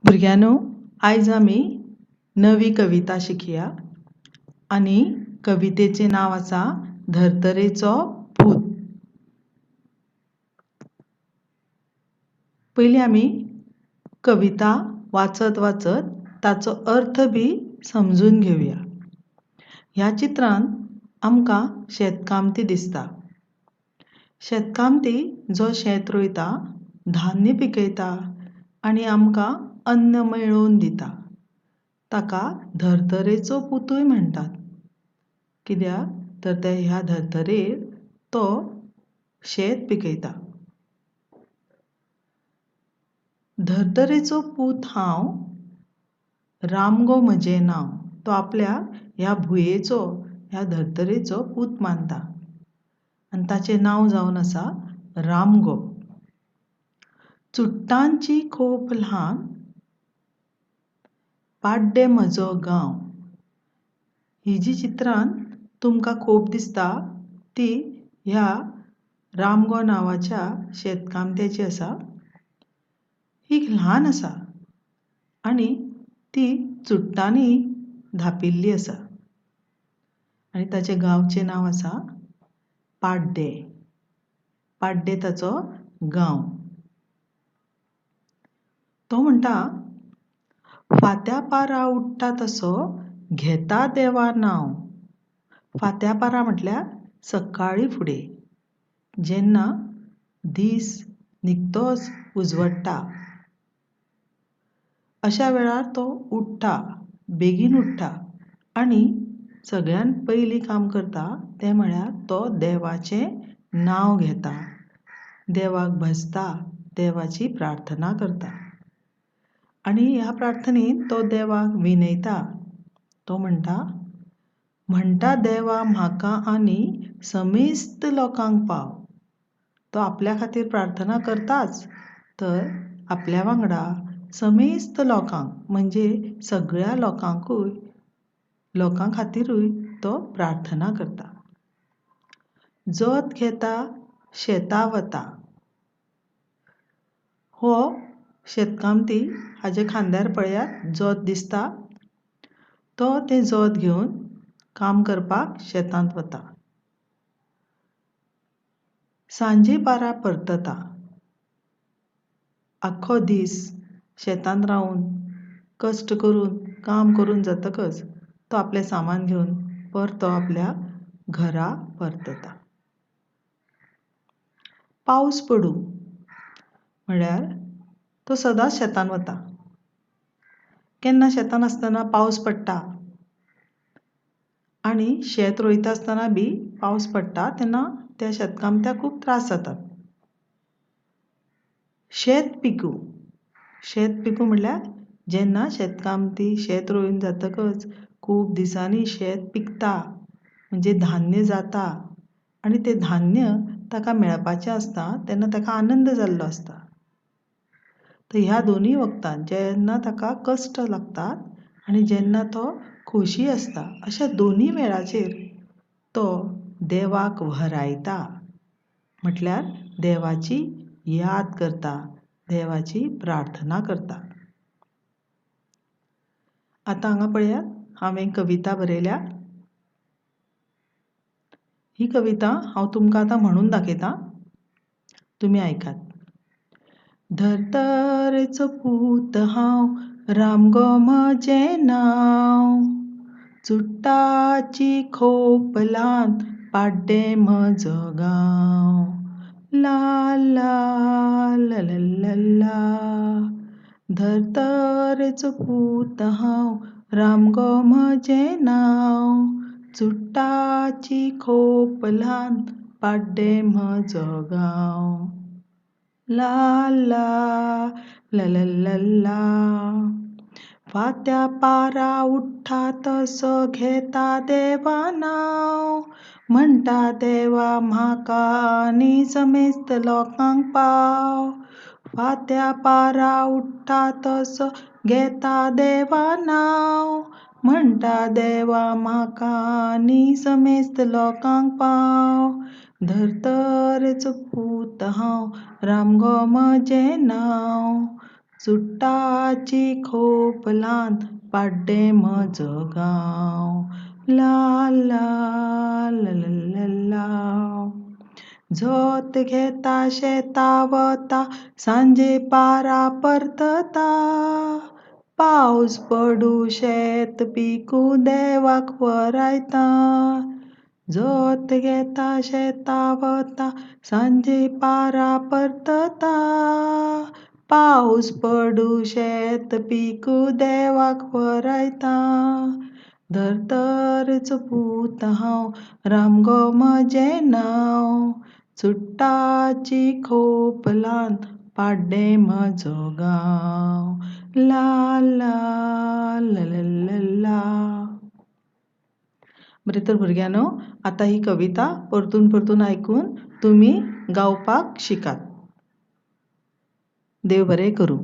भुरग्यांनो, आयज आमी नवी कविता शिकया आणि कवितेचे नाव आसा धर्तरेचो पूत. पयलीं आमी कविता वाचत वाचत ताचो अर्थ बी समजून घेवया. ह्या चित्रांत आमकां शेतकामती दिसता. शेतकामती जो शेत रोयता, धान्य पिकयता आनी आमकां अन्न मेळोवन दिता, ताका धर्तरेचो पुतूय म्हणटात. कित्याक तर ह्या धर्तरेर तो शेत पिकयता. धर्तरेचो पूत हांव, राम गो म्हजें नांव. तो आपल्या ह्या भुंयेचो, ह्या धर्तरेचो पूत मानता आनी ताचें नांव जावन आसा राम गो. चुडटांची खोप ल्हान, पाड्डे म्हजो गांव. ही जी चित्रांत तुमकां खोप दिसता ती ह्या राम गो नांवाच्या शेतकामत्याची आसा. ही ल्हान आसा आनी ती चुडटांनी धांपिल्ली आसा आनी ताचे गांवचें नांव आसा पाड्डे. पाड्डे ताचो गांव. तो म्हणटा, फात्या पारा उठ्ठा तसो घेता देवा नांव. फात्या पारा म्हटल्यार सकाळी फुडें, जेन्ना दीस निकतोच उजवडटा, अशा वेळार तो उठ्ठा, बेगीन उठ्ठा आनी सगळ्यान पयलीं काम करता तें म्हळ्यार तो देवाचें नांव घेता, देवाक भजता, देवाची प्रार्थना करता आनी ह्या प्रार्थनेंत तो देवाक विनयता. तो म्हणटा देवा म्हाका आनी समेस्त लोकांक पाव. तो आपल्या खातीर प्रार्थना करताच, तर आपल्या वांगडा समेस्त लोकांक म्हणजे सगळ्या लोकां खातीरूय तो प्रार्थना करता. जोत घेता शेता वता. हो शेतकामती, हाजे खांद्यार पळयात जोत दिसता. तो तें जोत घेवन काम करपाक शेतांत वता. सांजे पारा परतता. आख्खो दीस शेतांत रावन कश्ट करून काम करून जातकच तो आपलें सामान घेवन परतो आपल्या घरा परतता. पावस पडूं म्हळ्यार तो सदांच शेतांत वता. केन्ना शेतांत आसतना पावस पडटा आनी शेत रोयता आसतना बी पावस पडटा तेन्ना त्या शेतकामत्याक खूब त्रास जातात. शेत पिकूं म्हळ्यार जेन्ना शेतकामती शेत रोयन जातकच खूब दिसांनी शेत पिकता, म्हणजे धान्य जाता आनी तें धान्य ताका मेळपाचें आसता तेन्ना ताका आनंद जाल्लो आसता. तर ह्या दोनूय वखदांत जेन्ना ताका कश्ट लागतात आनी जेन्ना तो खोशी आसता, अशा दोनूय वेळाचेर तो देवाक व्हरायता, म्हटल्यार देवाची याद करता, देवाची प्रार्थना करता. आतां हांगा पळयात, हांवें कविता बरयल्या. ही कविता हांव तुमकां आतां म्हणून दाखयतां, तुमी आयकात. धर्तरेचो पूत हांव, राम गो म्हजें नांव. चुडटाची खोप ल्हान, पाड्डे म्हजो गांव. ला ला ला ला ला ला. धर्तरेचो पूत हांव, राम गो म्हजें नांव. चुडटाची खोप ल्हान, पाड्डे म्हजो गांव. ला ला ला ला ला ला. फात्या पारा उठ्ठा तसो घेता देवा नांव. म्हणटा देवा म्हाका आनी समेस्त लोकांक पाव. फात्या पारा उठ्ठा तसो घेता देवा नांव. म्हणटा देवा म्हाका आनी समेस्त लोकांक पाव. धर्तरेचो पूत हांव, राम गो म्हजें नांव. चुट्टाची खोपलान पाड्डे म्हज गांव. ला ला ला ला ला ला. झोत घेता शेता वता सांजे पारा परतता. पाऊस पडू शेत पिकू देवाक वरायता. झोत घेता शेता वता सांजे पारा परतता. पाऊस पडू शेत पिकू देवाक वरायता. धरतरच पूत हांव राम गो म्हजें नांव. चुट्टाची खोपलान पाड्डे म्हजो गांव. ला ला ला ला ला ला. बरें तर भुरग्यांनो, आता ही कविता परतून परतून आयकून तुम्ही गावपाक शिकात. देव बरें करूं.